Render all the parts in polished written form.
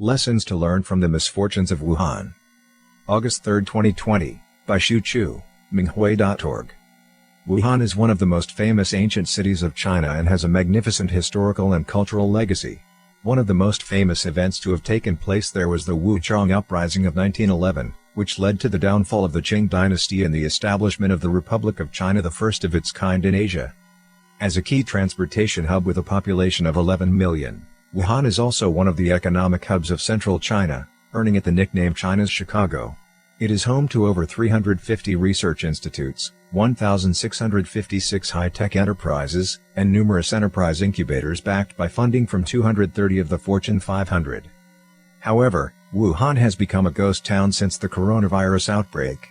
Lessons to learn from the misfortunes of Wuhan. August 3, 2020, by Xu Chu, Minghui.org. Wuhan is one of the most famous ancient cities of China and has a magnificent historical and cultural legacy. One of the most famous events to have taken place there was the Wuchang Uprising of 1911, which led to the downfall of the Qing dynasty and the establishment of the Republic of China, the first of its kind in Asia. As a key transportation hub with a population of 11 million, Wuhan is also one of the economic hubs of central China, earning it the nickname China's Chicago. It is home to over 350 research institutes, 1,656 high-tech enterprises, and numerous enterprise incubators backed by funding from 230 of the Fortune 500. However, Wuhan has become a ghost town since the coronavirus outbreak.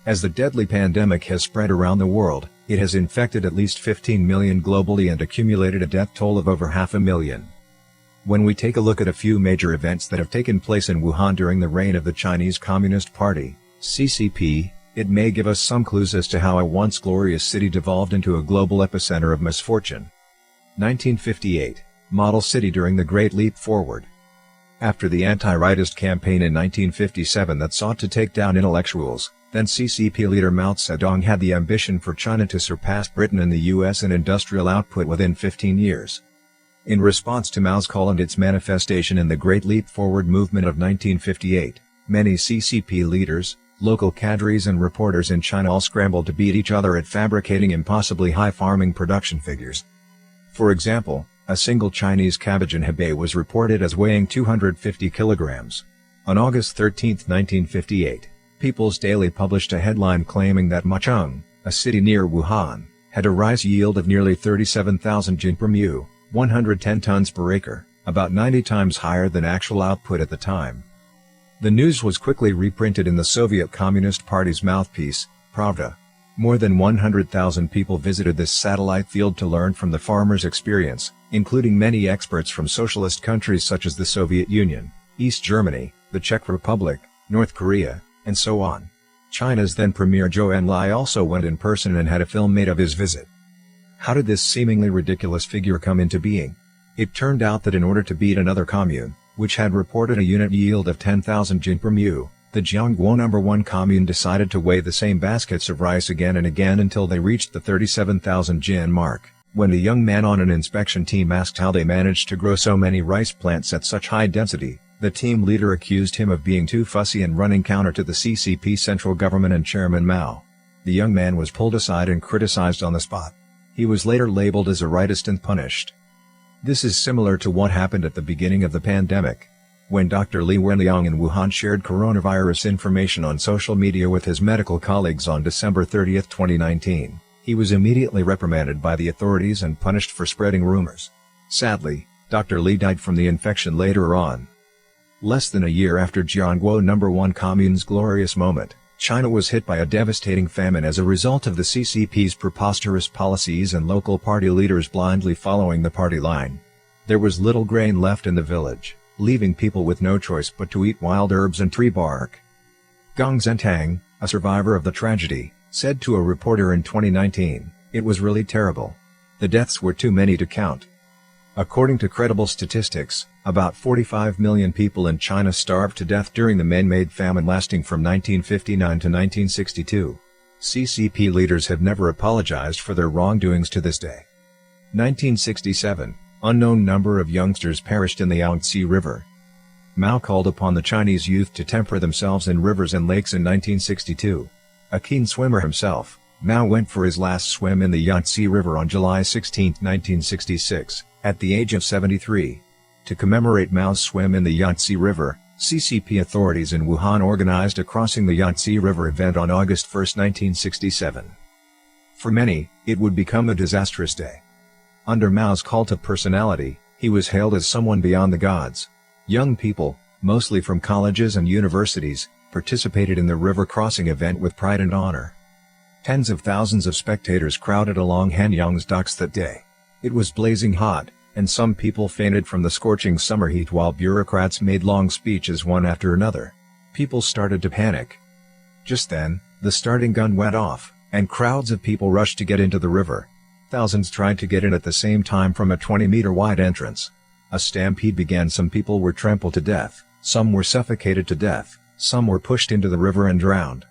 As the deadly pandemic has spread around the world, it has infected at least 15 million globally and accumulated a death toll of over 500,000. When we take a look at a few major events that have taken place in Wuhan during the reign of the Chinese Communist Party, CCP, it may give us some clues as to how a once glorious city devolved into a global epicenter of misfortune. 1958, model city during the Great Leap Forward. After the anti-rightist campaign in 1957 that sought to take down intellectuals, then CCP leader Mao Zedong had the ambition for China to surpass Britain and the US in industrial output within 15 years. In response to Mao's call and its manifestation in the Great Leap Forward movement of 1958, many CCP leaders, local cadres and reporters in China all scrambled to beat each other at fabricating impossibly high farming production figures. For example, a single Chinese cabbage in Hebei was reported as weighing 250 kilograms. On August 13, 1958, People's Daily published a headline claiming that Wuchang, a city near Wuhan, had a rice yield of nearly 37,000 jin per mu, 110 tons per acre, about 90 times higher than actual output at the time. The news was quickly reprinted in the Soviet Communist Party's mouthpiece, Pravda. More than 100,000 people visited this satellite field to learn from the farmers' experience, including many experts from socialist countries such as the Soviet Union, East Germany, the Czech Republic, North Korea, and so on. China's then Premier Zhou Enlai also went in person and had a film made of his visit. How did this seemingly ridiculous figure come into being? It turned out that in order to beat another commune, which had reported a unit yield of 10,000 jin per mu, the Jiangguo No. 1 commune decided to weigh the same baskets of rice again and again until they reached the 37,000 jin mark. When a young man on an inspection team asked how they managed to grow so many rice plants at such high density, the team leader accused him of being too fussy and running counter to the CCP central government and Chairman Mao. The young man was pulled aside and criticized on the spot. He was later labeled as a rightist and punished. This is similar to what happened at the beginning of the pandemic. When Dr. Li Wenliang in Wuhan shared coronavirus information on social media with his medical colleagues on December 30, 2019, he was immediately reprimanded by the authorities and punished for spreading rumors. Sadly, Dr. Li died from the infection later on. Less than a year after Jiangguo No. 1 commune's glorious moment, China was hit by a devastating famine as a result of the CCP's preposterous policies and local party leaders blindly following the party line. There was little grain left in the village, leaving people with no choice but to eat wild herbs and tree bark. Gong Zhentang, a survivor of the tragedy, said to a reporter in 2019, "It was really terrible. The deaths were too many to count." According to credible statistics, about 45 million people in China starved to death during the man-made famine lasting from 1959 to 1962. CCP leaders have never apologized for their wrongdoings to this day. 1967, unknown number of youngsters perished in the Yangtze River. Mao called upon the Chinese youth to temper themselves in rivers and lakes in 1962. A keen swimmer himself, Mao went for his last swim in the Yangtze River on July 16, 1966. At the age of 73. To commemorate Mao's swim in the Yangtze River, CCP authorities in Wuhan organized a Crossing the Yangtze River event on August 1, 1967. For many, it would become a disastrous day. Under Mao's cult of personality, he was hailed as someone beyond the gods. Young people, mostly from colleges and universities, participated in the river crossing event with pride and honor. Tens of thousands of spectators crowded along Hanyang's docks that day. It was blazing hot, and some people fainted from the scorching summer heat while bureaucrats made long speeches one after another. People started to panic. Just then, the starting gun went off, and crowds of people rushed to get into the river. Thousands tried to get in at the same time from a 20-meter wide entrance. A stampede began. Some people were trampled to death, Some were suffocated to death, some were pushed into the river and drowned.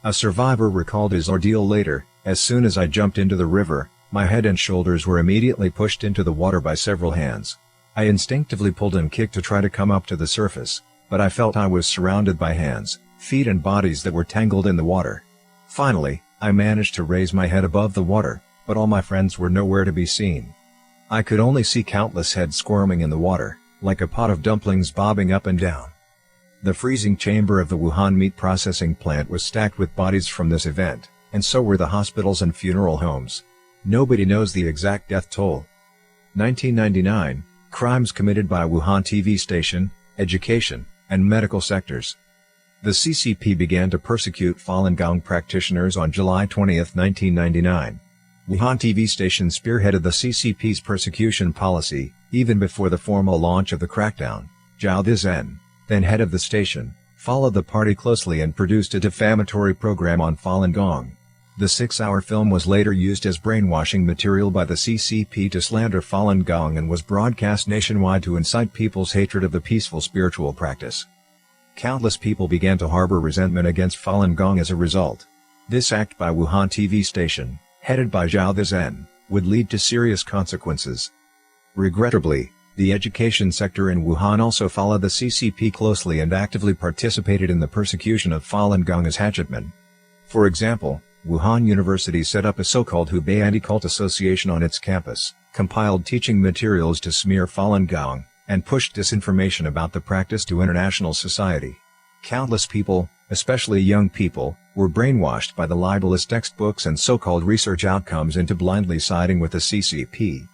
A survivor recalled his ordeal later: "As soon as I jumped into the river, my head and shoulders were immediately pushed into the water by several hands. I instinctively pulled and kicked to try to come up to the surface, but I felt I was surrounded by hands, feet and bodies that were tangled in the water. Finally, I managed to raise my head above the water, but all my friends were nowhere to be seen. I could only see countless heads squirming in the water, like a pot of dumplings bobbing up and down." The freezing chamber of the Wuhan meat processing plant was stacked with bodies from this event, and so were the hospitals and funeral homes. Nobody knows the exact death toll. 1999, crimes committed by Wuhan TV station, education, and medical sectors. The CCP began to persecute Falun Gong practitioners on July 20, 1999. Wuhan TV station spearheaded the CCP's persecution policy, even before the formal launch of the crackdown. Zhao Zizhen, then head of the station, followed the party closely and produced a defamatory program on Falun Gong. The 6-hour film was later used as brainwashing material by the CCP to slander Falun Gong and was broadcast nationwide to incite people's hatred of the peaceful spiritual practice. Countless people began to harbor resentment against Falun Gong as a result. This act by Wuhan TV station, headed by Zhao Zizhen, would lead to serious consequences. Regrettably, the education sector in Wuhan also followed the CCP closely and actively participated in the persecution of Falun Gong as hatchetmen. For example, Wuhan University set up a so-called Hubei anti-cult association on its campus, compiled teaching materials to smear Falun Gong, and pushed disinformation about the practice to international society. Countless people, especially young people, were brainwashed by the libelous textbooks and so-called research outcomes into blindly siding with the CCP.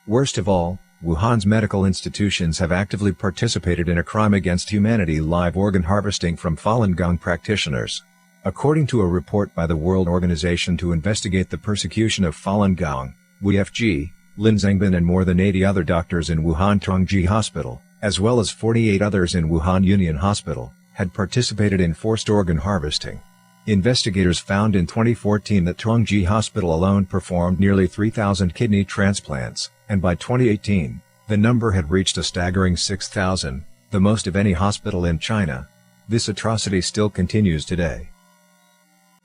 Worst of all, Wuhan's medical institutions have actively participated in a crime against humanity: live organ harvesting from Falun Gong practitioners. According to a report by the World Organization to investigate the persecution of Falun Gong, WFG, Lin Zhengbin and more than 80 other doctors in Wuhan Tongji Hospital, as well as 48 others in Wuhan Union Hospital, had participated in forced organ harvesting. Investigators found in 2014 that Tongji Hospital alone performed nearly 3,000 kidney transplants, and by 2018, the number had reached a staggering 6,000, the most of any hospital in China. This atrocity still continues today.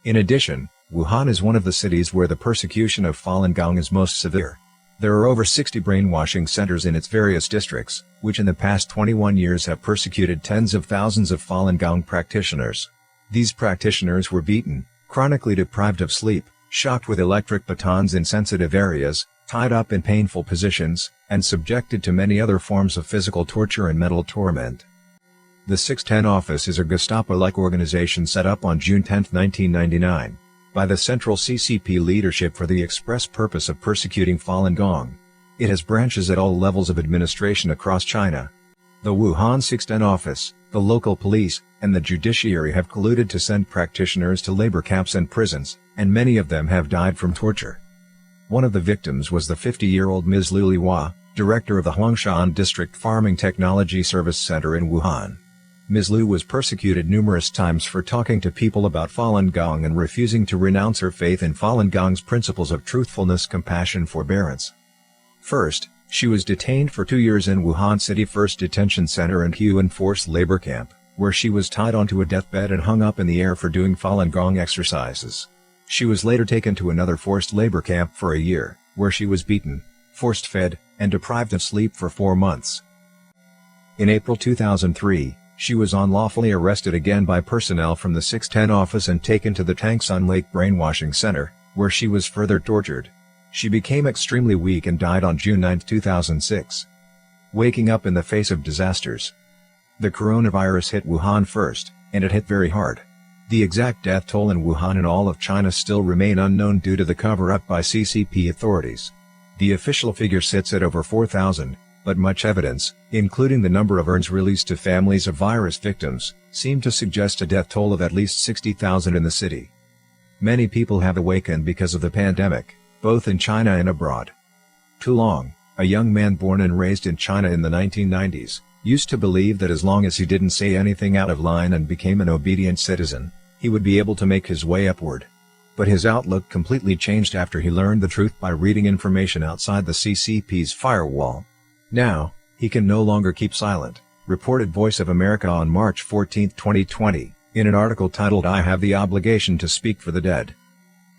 In addition, Wuhan is one of the cities where the persecution of Falun Gong is most severe. There are over 60 brainwashing centers in its various districts, which in the past 21 years have persecuted tens of thousands of Falun Gong practitioners. These practitioners were beaten, chronically deprived of sleep, shocked with electric batons in sensitive areas, tied up in painful positions, and subjected to many other forms of physical torture and mental torment. The 610 Office is a Gestapo-like organization set up on June 10, 1999, by the Central CCP leadership for the express purpose of persecuting Falun Gong. It has branches at all levels of administration across China. The Wuhan 610 Office, the local police, and the judiciary have colluded to send practitioners to labor camps and prisons, and many of them have died from torture. One of the victims was the 50-year-old Ms. Liu Liwa, director of the Huangshan District Farming Technology Service Center in Wuhan. Ms. Liu was persecuted numerous times for talking to people about Falun Gong and refusing to renounce her faith in Falun Gong's principles of truthfulness, compassion, forbearance. First, she was detained for 2 years in Wuhan City First Detention Center and Huan Forced Labor Camp, where she was tied onto a deathbed and hung up in the air for doing Falun Gong exercises. She was later taken to another forced labor camp for a year, where she was beaten, forced fed, and deprived of sleep for 4 months. In April 2003, she was unlawfully arrested again by personnel from the 610 office and taken to the Tangsun Lake Brainwashing Center, where she was further tortured. She became extremely weak and died on June 9, 2006. Waking up in the face of disasters. The coronavirus hit Wuhan first, and it hit very hard. The exact death toll in Wuhan and all of China still remain unknown due to the cover-up by CCP authorities. The official figure sits at over 4,000, but much evidence, including the number of urns released to families of virus victims, seem to suggest a death toll of at least 60,000 in the city. Many people have awakened because of the pandemic, both in China and abroad. Tu Long, a young man born and raised in China in the 1990s, used to believe that as long as he didn't say anything out of line and became an obedient citizen, he would be able to make his way upward. But his outlook completely changed after he learned the truth by reading information outside the CCP's firewall. Now, he can no longer keep silent. reported Voice of America on March 14, 2020, in an article titled "I Have the Obligation to Speak for the Dead."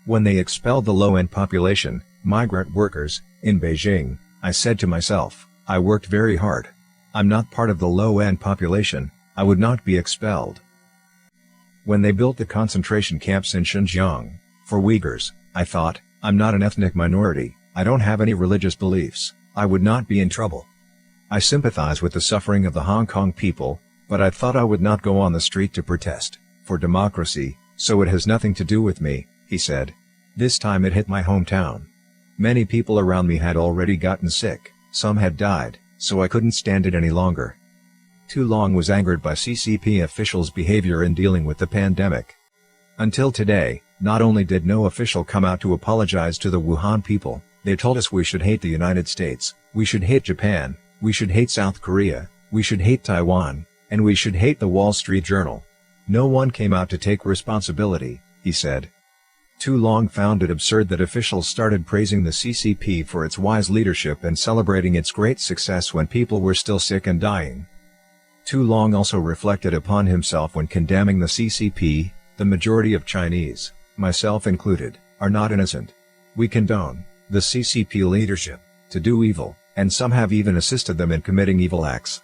When they expelled the low-end population, migrant workers, in Beijing, I said to myself, I worked very hard. I'm not part of the low-end population, I would not be expelled. When they built the concentration camps in Xinjiang, for Uyghurs, I thought, I'm not an ethnic minority, I don't have any religious beliefs, I would not be in trouble. I sympathize with the suffering of the Hong Kong people, but I thought I would not go on the street to protest, for democracy, so it has nothing to do with me, he said. This time it hit my hometown. Many people around me had already gotten sick, some had died, so I couldn't stand it any longer. Tu Long was angered by CCP officials' behavior in dealing with the pandemic. Until today, not only did no official come out to apologize to the Wuhan people, they told us we should hate the United States, we should hate Japan, we should hate South Korea, we should hate Taiwan, and we should hate the Wall Street Journal. No one came out to take responsibility, he said. Tu Long found it absurd that officials started praising the CCP for its wise leadership and celebrating its great success when people were still sick and dying. Tu Long also reflected upon himself when condemning the CCP. The majority of Chinese, myself included, are not innocent. We condone the CCP leadership to do evil, and some have even assisted them in committing evil acts.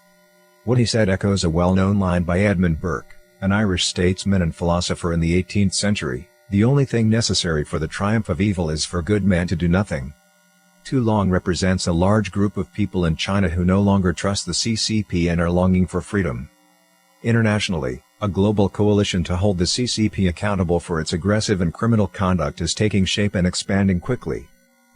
What he said echoes a well-known line by Edmund Burke, an Irish statesman and philosopher in the 18th century. The only thing necessary for the triumph of evil is for good men to do nothing. Tu Long represents a large group of people in China who no longer trust the CCP and are longing for freedom. Internationally, a global coalition to hold the CCP accountable for its aggressive and criminal conduct is taking shape and expanding quickly.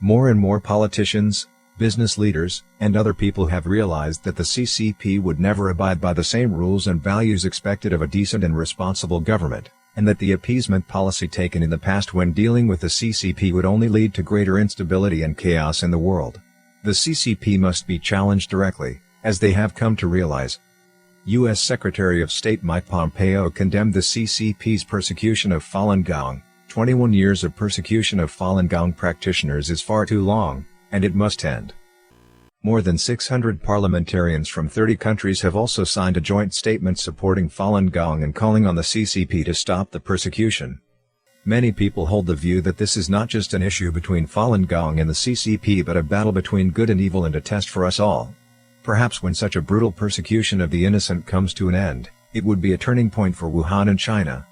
More and more politicians, business leaders, and other people have realized that the CCP would never abide by the same rules and values expected of a decent and responsible government, and that the appeasement policy taken in the past when dealing with the CCP would only lead to greater instability and chaos in the world. The CCP must be challenged directly, as they have come to realize. U.S. Secretary of State Mike Pompeo condemned the CCP's persecution of Falun Gong. 21 years of persecution of Falun Gong practitioners is far too long, and it must end. More than 600 parliamentarians from 30 countries have also signed a joint statement supporting Falun Gong and calling on the CCP to stop the persecution. Many people hold the view that this is not just an issue between Falun Gong and the CCP but a battle between good and evil and a test for us all. Perhaps when such a brutal persecution of the innocent comes to an end, it would be a turning point for Wuhan and China.